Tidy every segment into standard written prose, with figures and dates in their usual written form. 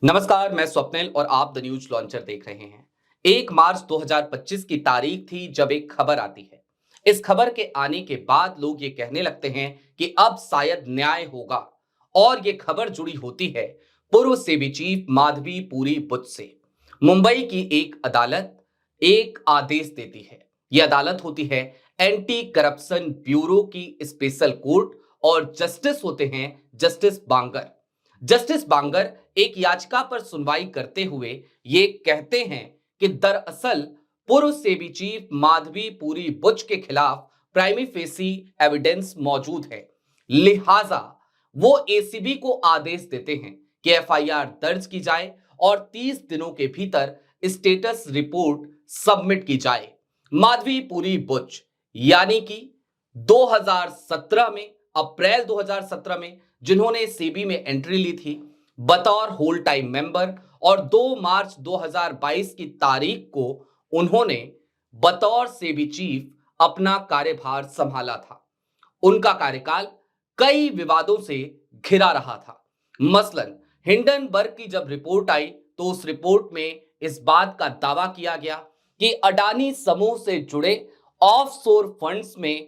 नमस्कार, मैं स्वप्निल और आप द न्यूज लॉन्चर देख रहे हैं। 1 मार्च 2025 की तारीख थी जब एक खबर आती है। इस खबर के आने के बाद लोग ये कहने लगते हैं कि अब शायद न्याय होगा। और ये खबर जुड़ी होती है पूर्व सेबी चीफ माधवी पुरी बुच से। मुंबई की एक अदालत एक आदेश देती है। ये अदालत होती है एंटी करप्शन ब्यूरो की स्पेशल कोर्ट और जस्टिस होते हैं जस्टिस बांगर। जस्टिस बांगर एक याचिका पर सुनवाई करते हुए ये कहते हैं कि दरअसल पूर्व सेबी चीफ माधवी पुरी बुच के खिलाफ प्राइमी फेसी एविडेंस मौजूद है। लिहाजा वो एसीबी को आदेश देते हैं कि एफआईआर दर्ज की जाए और 30 दिनों के भीतर स्टेटस रिपोर्ट सबमिट की जाए। माधवी पुरी बुच यानी कि 2017 में, अप्रैल 2017 में जिन्होंने सेबी में एंट्री ली थी बतौर होल टाइम मेंबर, और 2 मार्च 2022 की तारीख को उन्होंने बतौर सेबी चीफ अपना कार्यभार संभाला था। उनका कार्यकाल कई विवादों से घिरा रहा था। मसलन हिंडनबर्ग की जब रिपोर्ट आई तो उस रिपोर्ट में इस बात का दावा किया गया कि अडानी समूह से जुड़े ऑफशोर फंड्स में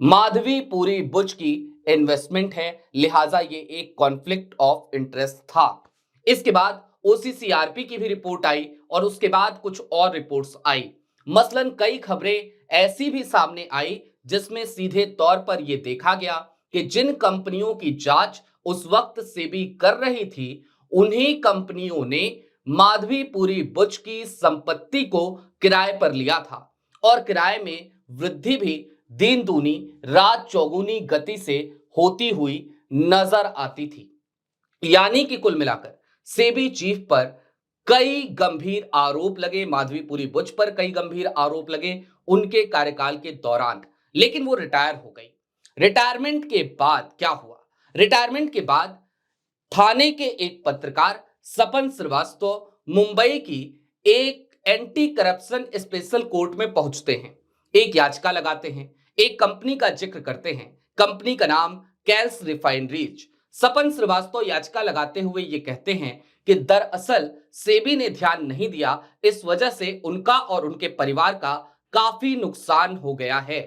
माधवी पुरी बुच की इन्वेस्टमेंट है, लिहाजा ये एक कॉन्फ्लिक्ट ऑफ इंटरेस्ट था। इसके बाद ओसीसीआरपी की भी रिपोर्ट आई और उसके बाद कुछ और रिपोर्ट्स आई। मसलन कई खबरें ऐसी भी सामने आई जिसमें सीधे तौर पर यह देखा गया कि जिन कंपनियों की जांच उस वक्त सेबी कर रही थी उन्हीं कंपनियों ने माधवी पुरी बुच की संपत्ति को किराए पर लिया था और किराए में वृद्धि भी दिन दूनी रात चौगुनी गति से होती हुई नजर आती थी। यानी कि कुल मिलाकर सेबी चीफ पर कई गंभीर आरोप लगे, माधवी पुरी बुच पर कई गंभीर आरोप लगे उनके कार्यकाल के दौरान। लेकिन वो रिटायर हो गई। रिटायरमेंट के बाद क्या हुआ? रिटायरमेंट के बाद थाने के एक पत्रकार सपन श्रीवास्तव मुंबई की एक एंटी करप्शन स्पेशल कोर्ट में पहुंचते हैं। एक याचिका लगाते हैं, एक कंपनी का जिक्र करते हैं। कंपनी का नाम कैल्स रिफाइनरीज। सपन श्रीवास्तव याचिका लगाते हुए ये कहते हैं कि दरअसल सेबी ने ध्यान नहीं दिया, इस वजह से उनका और उनके परिवार का काफी नुकसान हो गया है।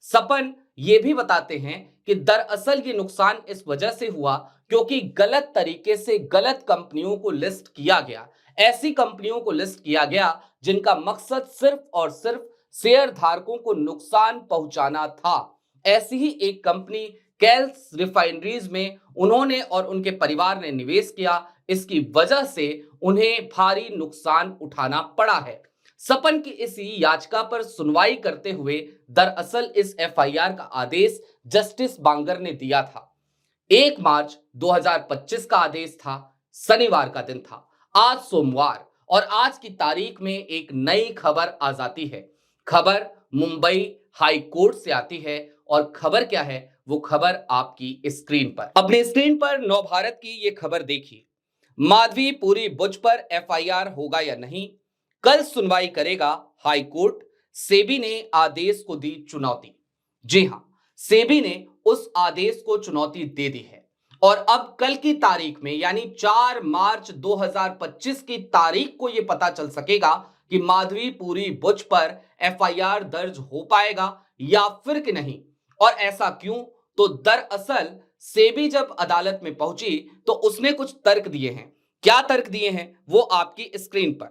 सपन ये भी बताते हैं कि दरअसल ये नुकसान इस वजह से हुआ क्योंकि गलत तरीके से गलत कंपनियों को लिस्ट किया गया। ऐसी कंपनियों को लिस्ट किया गया जिनका मकसद सिर्फ और सिर्फ शेयर धारकों को नुकसान पहुंचाना था। ऐसी ही एक कंपनी कैल्स रिफाइनरीज में उन्होंने और उनके परिवार ने निवेश किया। इसकी वजह से उन्हें भारी नुकसान उठाना पड़ा है। सपन की इस याचिका पर सुनवाई करते हुए दरअसल इस एफआईआर का आदेश जस्टिस बांगर ने दिया था। 1 मार्च 2025 का आदेश था, शनिवार का दिन था। आज सोमवार और आज की तारीख में एक नई खबर आ जाती है। खबर मुंबई हाई कोर्ट से आती है और खबर क्या है वो खबर आपकी स्क्रीन पर, अपनी स्क्रीन पर नवभारत की ये खबर देखिए। माधवी पुरी बुच पर एफआईआर होगा या नहीं, कल सुनवाई करेगा हाई कोर्ट। सेबी ने आदेश को दी चुनौती। जी हां, सेबी ने उस आदेश को चुनौती दे दी है और अब कल की तारीख में यानी 4 मार्च 2025 की तारीख को यह पता चल सकेगा कि माधवी पुरी बुच पर एफआईआर दर्ज हो पाएगा या फिर कि नहीं। और ऐसा क्यों? तो दरअसल सेबी जब अदालत में पहुंची तो उसने कुछ तर्क दिए हैं। क्या तर्क दिए हैं वो आपकी स्क्रीन पर।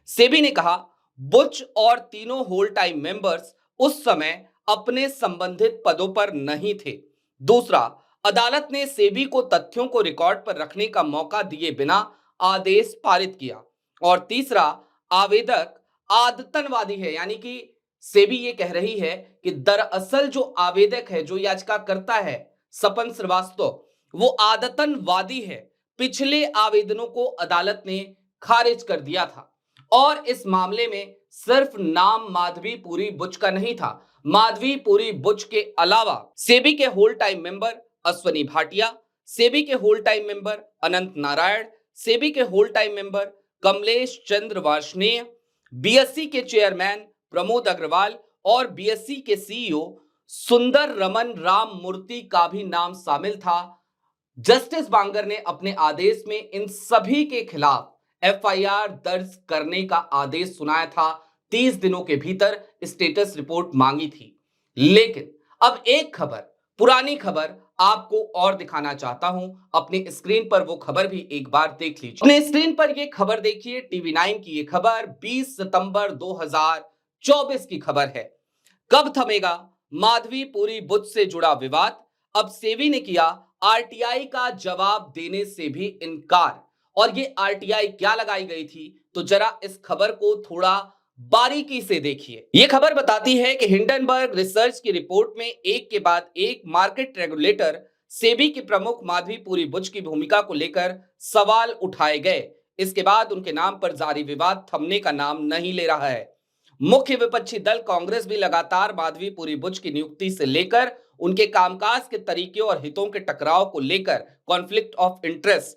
सेबी ने कहा बुच और तीनों होल टाइम मेंबर्स उस समय अपने संबंधित पदों पर नहीं थे। दूसरा, अदालत ने सेबी को तथ्यों को रिकॉर्ड पर रखने का मौका दिए बिना आदेश पारित किया। और तीसरा, आवेदक आदतनवादी है, यानी कि सेबी ये कह रही है कि दरअसल जो आवेदक है, जो याचिका करता है सपन श्रीवास्तव, वो आदतनवादी है। पिछले आवेदनों को अदालत ने खारिज कर दिया था और इस मामले में सिर्फ नाम माधवी पुरी बुच का नहीं था। माधवी पुरी बुच के अलावा सेबी के whole time member Ashwani Bhatia, SEBI के whole time member Anant Narayan, SEBI के whole time member Kamlesh Chandra Varshney, BSE के चेयरमैन प्रमोद अग्रवाल और बीएससी के सीईओ सुंदर रमन राम मूर्ति का भी नाम शामिल था। जस्टिस बांगर ने अपने आदेश में इन सभी के खिलाफ एफआईआर दर्ज करने का आदेश सुनाया था। 30 दिनों के भीतर स्टेटस रिपोर्ट मांगी थी। लेकिन अब एक खबर, पुरानी खबर आपको और दिखाना चाहता हूं। अपनी स्क्रीन पर वो खबर भी एक बार देख लीजिए। अपने स्क्रीन पर ये खबर देखिए, टीवी 9 की ये खबर 20 सितंबर 2024 की खबर है। कब थमेगा माधवी पुरी बुच से जुड़ा विवाद? अब सेबी ने किया आरटीआई का जवाब देने से भी इनकार। और ये आरटीआई क्या लगाई गई थी, तो जरा इस खबर को थोड़ा बारीकी से देखिए। ये खबर बताती है कि हिंडनबर्ग रिसर्च की रिपोर्ट में एक के बाद एक मार्केट रेगुलेटर सेबी की प्रमुख माधवी पुरी बुच की भूमिका को लेकर सवाल उठाए गए। इसके बाद उनके नाम पर जारी विवाद थमने का नाम नहीं ले रहा है। मुख्य विपक्षी दल कांग्रेस भी लगातार माधवी पुरी बुच की नियुक्ति से लेकर उनके कामकाज के तरीके और हितों के टकराव को लेकर, कॉन्फ्लिक्ट ऑफ इंटरेस्ट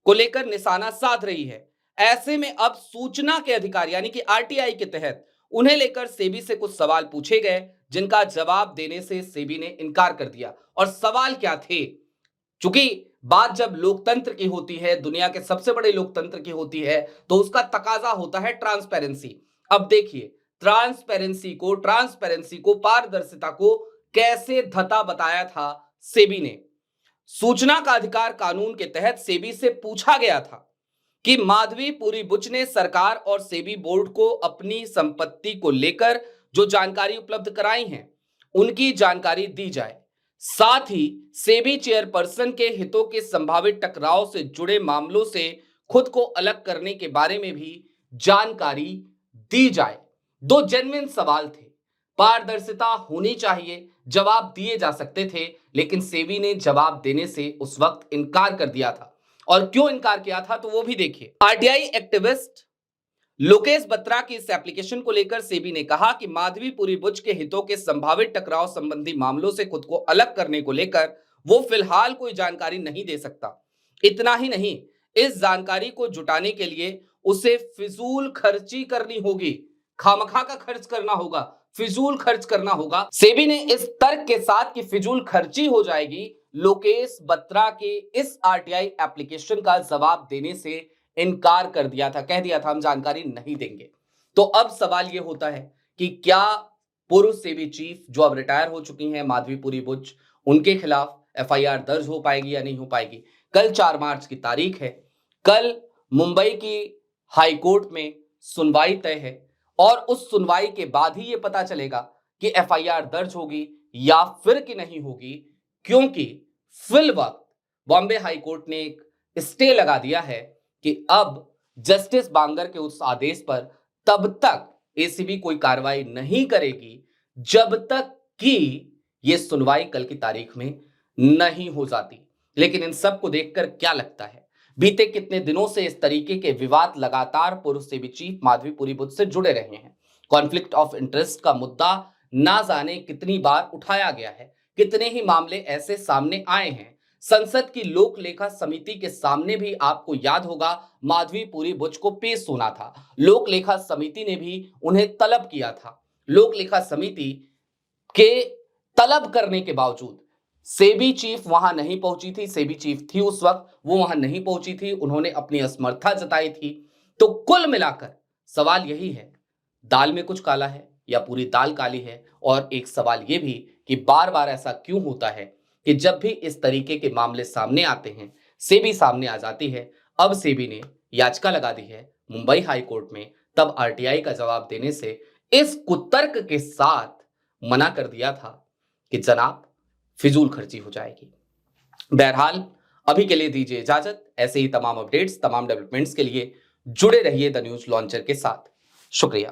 को लेकर निशाना साध रही है। ऐसे में अब सूचना के अधिकार यानी कि आरटीआई के तहत उन्हें लेकर सेबी से कुछ सवाल पूछे गए, जिनका जवाब देने से सेबी ने इनकार कर दिया। और सवाल क्या थे? चूंकि बात जब लोकतंत्र की होती है, दुनिया के सबसे बड़े लोकतंत्र की होती है, तो उसका तकाजा होता है ट्रांसपेरेंसी। अब देखिए, ट्रांसपेरेंसी को, पारदर्शिता को कैसे धता बताया था सेबी ने। सूचना का अधिकार कानून के तहत सेबी से पूछा गया था कि माधवी पुरी बुच ने सरकार और सेबी बोर्ड को अपनी संपत्ति को लेकर जो जानकारी उपलब्ध कराई है, उनकी जानकारी दी जाए। साथ ही सेबी चेयरपर्सन के हितों के संभावित टकराव से जुड़े मामलों से खुद को अलग करने के बारे में भी जानकारी दी जाए। दो जेन्युइन सवाल थे, पारदर्शिता होनी चाहिए, जवाब दिए जा सकते थे, लेकिन सेबी ने जवाब देने से उस वक्त इनकार कर दिया था। और क्यों इनकार किया था, तो वो भी देखिए। आरटीआई एक्टिविस्ट लोकेश बत्रा की इस एप्लीकेशन को लेकर सेबी ने कहा कि माधवी पुरी बुच के हितों के संभावित टकराव संबंधी मामलों से खुद को अलग करने को लेकर वो फिलहाल कोई जानकारी नहीं दे सकता। इतना ही नहीं, इस जानकारी को जुटाने के लिए उसे फिजूल खर्ची करनी होगी, खामखा का खर्च करना होगा, फिजूल खर्च करना होगा। सेबी ने इस तर्क के साथ कि फिजूल खर्ची हो जाएगी, लोकेश बत्रा के इस आरटीआई एप्लीकेशन का जवाब देने से इनकार कर दिया था, कह दिया था हम जानकारी नहीं देंगे। तो अब सवाल यह होता है कि क्या पूर्व सेबी चीफ जो अब रिटायर हो चुकी हैं माधवी पुरी बुच, उनके खिलाफ एफआईआर दर्ज हो पाएगी या नहीं हो पाएगी? कल 4 मार्च की तारीख है। कल मुंबई की हाई कोर्ट में सुनवाई तय है और उस सुनवाई के बाद ही यह पता चलेगा कि एफआईआर दर्ज होगी या फिर कि नहीं होगी, क्योंकि फिलवक्त बॉम्बे हाई कोर्ट ने एक स्टे लगा दिया है कि अब जस्टिस बांगर के उस आदेश पर तब तक एसीबी कोई कार्रवाई नहीं करेगी जब तक कि यह सुनवाई कल की तारीख में नहीं हो जाती। लेकिन इन सब को देखकर क्या लगता है, बीते कितने दिनों से इस तरीके के विवाद लगातार पूर्व सेबी चीफ माधवी पुरी बुच से जुड़े रहे हैं। कॉन्फ्लिक्ट ऑफ इंटरेस्ट का मुद्दा ना जाने कितनी बार उठाया गया है, कितने ही मामले ऐसे सामने आए हैं। संसद की लोक लेखा समिति के सामने भी आपको याद होगा माधवी पुरी बुच को पेश होना था। लोक लेखा समिति ने भी उन्हें तलब किया था। लोक लेखा समिति के तलब करने के बावजूद सेबी चीफ वहां नहीं पहुंची थी। सेबी चीफ थी उस वक्त, वो वहां नहीं पहुंची थी, उन्होंने अपनी असमर्थता जताई थी। तो कुल मिलाकर सवाल यही है, दाल में कुछ काला है या पूरी दाल काली है? और एक सवाल यह भी कि बार बार ऐसा क्यों होता है कि जब भी इस तरीके के मामले सामने आते हैं, सेबी सामने आ जाती है। अब सेबी ने याचिका लगा दी है मुंबई हाई कोर्ट में, तब आरटीआई का जवाब देने से इस कुतर्क के साथ मना कर दिया था कि जनाब फिजूल खर्ची हो जाएगी। बहरहाल अभी के लिए दीजिए इजाजत। ऐसे ही तमाम अपडेट्स, तमाम डेवलपमेंट्स के लिए जुड़े रहिए द न्यूज लॉन्चर के साथ। शुक्रिया।